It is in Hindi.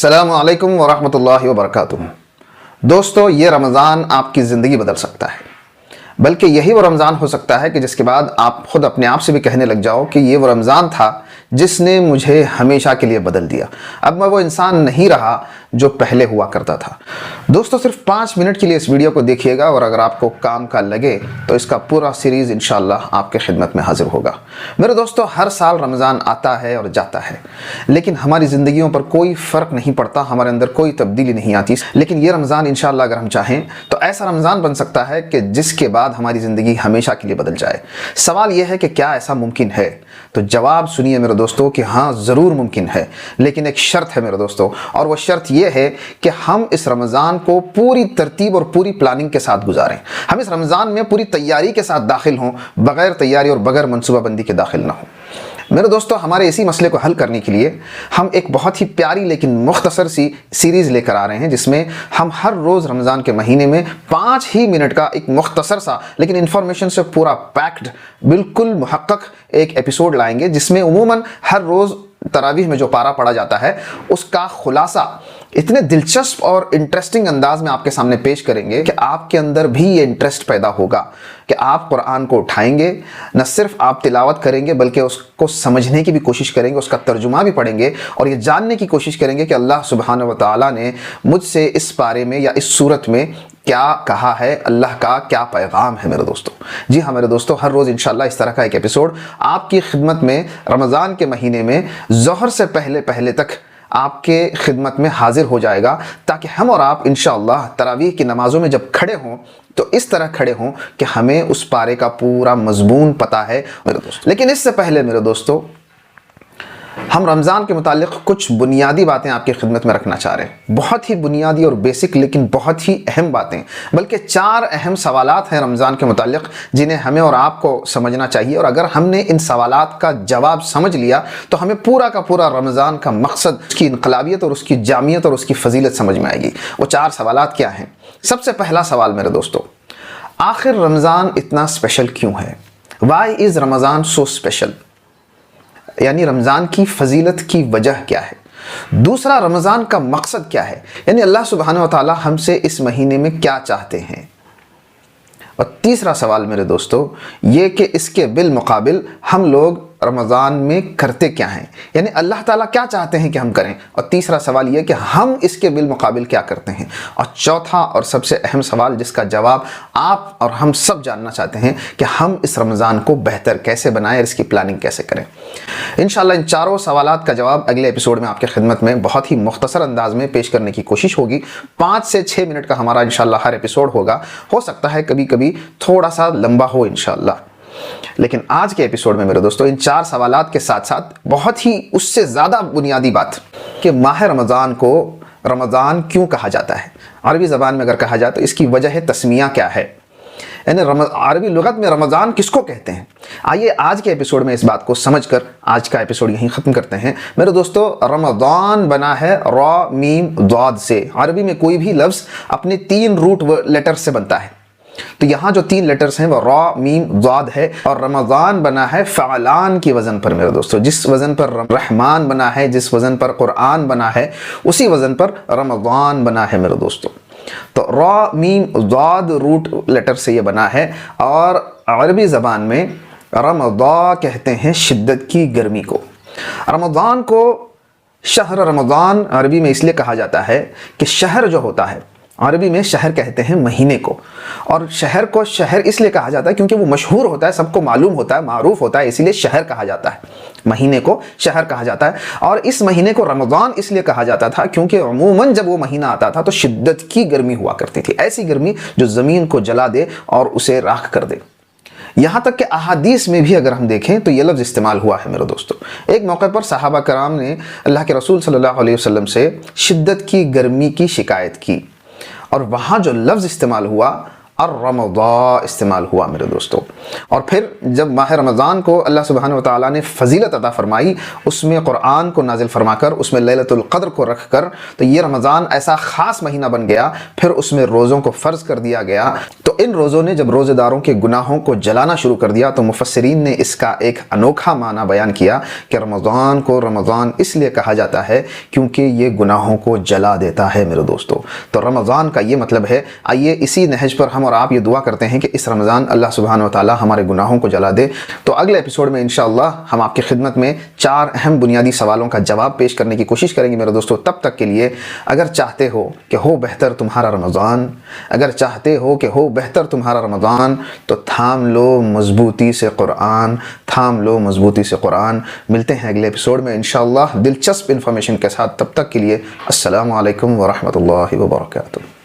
अस्सलामु अलैकुम वरहमतुल्लाहि वबरकातुहू। दोस्तों, ये रमज़ान आपकी ज़िंदगी बदल सकता है, बल्कि यही वो रमज़ान हो सकता है कि जिसके बाद आप खुद अपने आप से भी कहने लग जाओ कि ये वो रमज़ान था जिसने मुझे हमेशा के लिए बदल दिया। अब मैं वो इंसान नहीं रहा जो पहले हुआ करता था। दोस्तों, सिर्फ 5 मिनट के लिए इस वीडियो को देखिएगा और अगर आपको काम का लगे तो इसका पूरा सीरीज़ इंशाअल्लाह आपके खिदमत में हाजिर होगा। मेरे दोस्तों, हर साल रमज़ान आता है और जाता है, लेकिन हमारी ज़िंदगियों पर कोई फ़र्क नहीं पड़ता, हमारे अंदर कोई तब्दीली नहीं आती। लेकिन ये रमज़ान इंशाअल्लाह अगर हम चाहें तो ऐसा रमज़ान बन सकता है कि जिसके बाद हमारी ज़िंदगी हमेशा के लिए बदल जाए। सवाल यह है कि क्या ऐसा मुमकिन है? तो जवाब सुनिए मेरे दोस्तों कि हाँ, ज़रूर मुमकिन है, लेकिन एक शर्त है मेरे दोस्तों, और वो शर्त ये है कि हम इस रमज़ान को पूरी तरतीब और पूरी प्लानिंग के साथ गुजारें। हम इस रमज़ान में पूरी तैयारी के साथ दाखिल हों, बग़ैर तैयारी और बग़ैर मनसूबाबंदी के दाखिल ना हों। मेरे दोस्तों, हमारे इसी मसले को हल करने के लिए हम एक बहुत ही प्यारी लेकिन मुख्तसर सी सीरीज़ लेकर आ रहे हैं, जिसमें हम हर रोज़ रमज़ान के महीने में 5 ही मिनट का एक मुख्तसर सा लेकिन इन्फॉर्मेशन से पूरा पैक्ड, बिल्कुल मुहक्कक एक एपिसोड लाएंगे, जिसमें उमूमन हर रोज़ तरावीह में जो पारा पढ़ा जाता है उसका खुलासा इतने दिलचस्प और इंटरेस्टिंग अंदाज में आपके सामने पेश करेंगे कि आपके अंदर भी ये इंटरेस्ट पैदा होगा कि आप कुरान को उठाएंगे, न सिर्फ आप तिलावत करेंगे बल्कि उसको समझने की भी कोशिश करेंगे, उसका तर्जुमा भी पढ़ेंगे और ये जानने की कोशिश करेंगे कि अल्लाह सुब्हानहू व तआला ने मुझसे इस पारे में या इस सूरत में क्या कहा है, अल्लाह का क्या पैगाम है। मेरे दोस्तों, जी हाँ मेरे दोस्तों, हर रोज़ इंशाअल्लाह इस तरह का एक एपिसोड आपकी खिदमत में रमज़ान के महीने में ज़ोहर से पहले तक आपके खिदमत में हाजिर हो जाएगा, ताकि हम और आप इंशाअल्लाह तरावीह की नमाज़ों में जब खड़े हों तो इस तरह खड़े हों कि हमें उस पारे का पूरा मज़मून पता है मेरे दोस्तों। लेकिन इससे पहले मेरे दोस्तों, हम रमज़ान के मुतालिक कुछ बुनियादी बातें आपकी खिदमत में रखना चाह रहे हैं। बहुत ही बुनियादी और बेसिक लेकिन बहुत ही अहम बातें, बल्कि 4 अहम सवालात हैं रमज़ान के मुतालिक जिन्हें हमें और आपको समझना चाहिए, और अगर हमने इन सवालात का जवाब समझ लिया तो हमें पूरा का पूरा रमज़ान का मकसद, उसकी इनकलाबियत और उसकी जामियत और उसकी फजीलत समझ में आएगी। वो 4 सवालात क्या हैं? सबसे पहला सवाल मेरे दोस्तों, आखिर रमज़ान इतना स्पेशल क्यों है? Why is Ramzan so special? यानी रमज़ान की फजीलत की वजह क्या है? दूसरा, रमज़ान का मकसद क्या है, यानी अल्लाह सुब्हानहू व तआला हमसे इस महीने में क्या चाहते हैं? और तीसरा सवाल मेरे दोस्तों ये कि इसके बिलमुकाबिल हम लोग रमज़ान में करते क्या हैं, यानी अल्लाह ताला क्या चाहते हैं कि हम करें। और तीसरा सवाल ये कि हम इसके बिलमुकाबिल क्या करते हैं। और चौथा और सबसे अहम सवाल जिसका जवाब आप और हम सब जानना चाहते हैं कि हम इस रमज़ान को बेहतर कैसे बनाएं और इसकी प्लानिंग कैसे करें। इंशाअल्लाह इन चारों सवालात का जवाब अगले एपिसोड में आपके खिदमत में बहुत ही मुख्तसर अंदाज में पेश करने की कोशिश होगी। 5 से 6 मिनट का हमारा इंशाअल्लाह हर एपिसोड होगा। हो सकता है कभी कभी थोड़ा सा लंबा हो इंशाअल्लाह, लेकिन आज के एपिसोड में मेरे दोस्तों इन 4 सवालात के साथ साथ बहुत ही उससे ज़्यादा बुनियादी बात कि माह रमज़ान को रमज़ान क्यों कहा जाता है। अरबी ज़बान में अगर कहा जाए तो इसकी वजह तस्मिया क्या है, यानी अरबी लुगत में रमज़ान किसको कहते हैं। आइए आज के एपिसोड में इस बात को समझकर आज का एपिसोड यहीं ख़त्म करते हैं। मेरे दोस्तों, रमज़ान बना है रॉ मीम द्वाद से। अरबी में कोई भी लफ्ज़ अपने 3 रूट लेटर से बनता है, तो यहाँ जो 3 लेटर्स हैं वो रॉ मीम ज़ाद है। और रमज़ान बना है फ़अलान की वज़न पर मेरे दोस्तों। जिस वज़न पर रहमान बना है, जिस वज़न पर कुरान बना है, उसी वज़न पर रमज़ान बना है मेरे दोस्तों। तो रॉ मीम ज़ाद रूट लेटर से ये बना है। और अरबी ज़बान में रमज़ा कहते हैं शिद्दत की गर्मी को। रमज़ान को शहर रमज़ान अरबी में इसलिए कहा जाता है कि शहर जो होता है, अरबी में शहर कहते हैं महीने को, और शहर को शहर इसलिए कहा जाता है क्योंकि वो मशहूर होता है, सबको मालूम होता है, मारूफ होता है, इसीलिए शहर कहा जाता है। महीने को शहर कहा जाता है। और इस महीने को रमज़ान इसलिए कहा जाता था क्योंकि अमूमन जब वो महीना आता था तो शिद्दत की गर्मी हुआ करती थी, ऐसी गर्मी जो ज़मीन को जला दे और उसे राख कर दे। यहाँ तक कि अहादीस में भी अगर हम देखें तो ये लफ्ज़ इस्तेमाल हुआ है मेरे दोस्तों। एक मौके पर सहाबा कराम ने अल्लाह के रसूल सल्लल्लाहु अलैहि वसल्लम से शिद्दत की गर्मी की शिकायत की, और वहाँ जो लफ्ज़ इस्तेमाल हुआ और रमज़ा इस्तेमाल हुआ मेरे दोस्तों। और फिर जब माह रमज़ान को अल्लाह सुब्हानहु व तआला ने फजीलत अता फरमाई, उसमें कुरान को नाजिल फरमाकर, उसमें लैलतुल क़द्र को रख कर, तो ये रमज़ान ऐसा ख़ास महीना बन गया। फिर उसमें रोज़ों को फ़र्ज़ कर दिया गया। तो इन रोज़ों ने जब रोज़ेदारों के गुनाहों को जलाना शुरू कर दिया, तो मुफस्सिरीन ने इसका एक अनोखा माना बयान किया कि रमज़ान को रमज़ान इसलिए कहा जाता है क्योंकि ये गुनाहों को जला देता है मेरे दोस्तों। तो रमज़ान का ये मतलब है। आइए इसी नहज पर हम और आप ये दुआ करते हैं कि इस रमज़ान अल्लाह सुब्हानहु व तआला हमारे गुनाहों को जला दे। तो अगले एपिसोड में इंशाअल्लाह हम आपकी खिदमत में 4 अहम बुनियादी सवालों का जवाब पेश करने की कोशिश करेंगे मेरे दोस्तों। तब तक के लिए अगर चाहते हो कि हो बेहतर तुम्हारा रमज़ान, अगर चाहते हो कि हो बेहतर तुम्हारा रमज़ान, तो थाम लो मजबूती से कुरान, थाम लो मजबूती से कुरान। मिलते हैं अगले एपिसोड में इंशाअल्लाह दिलचस्प इंफॉर्मेशन के साथ। तब तक के लिए अस्सलामु अलैकुम व रहमतुल्लाहि व बरकातुहू।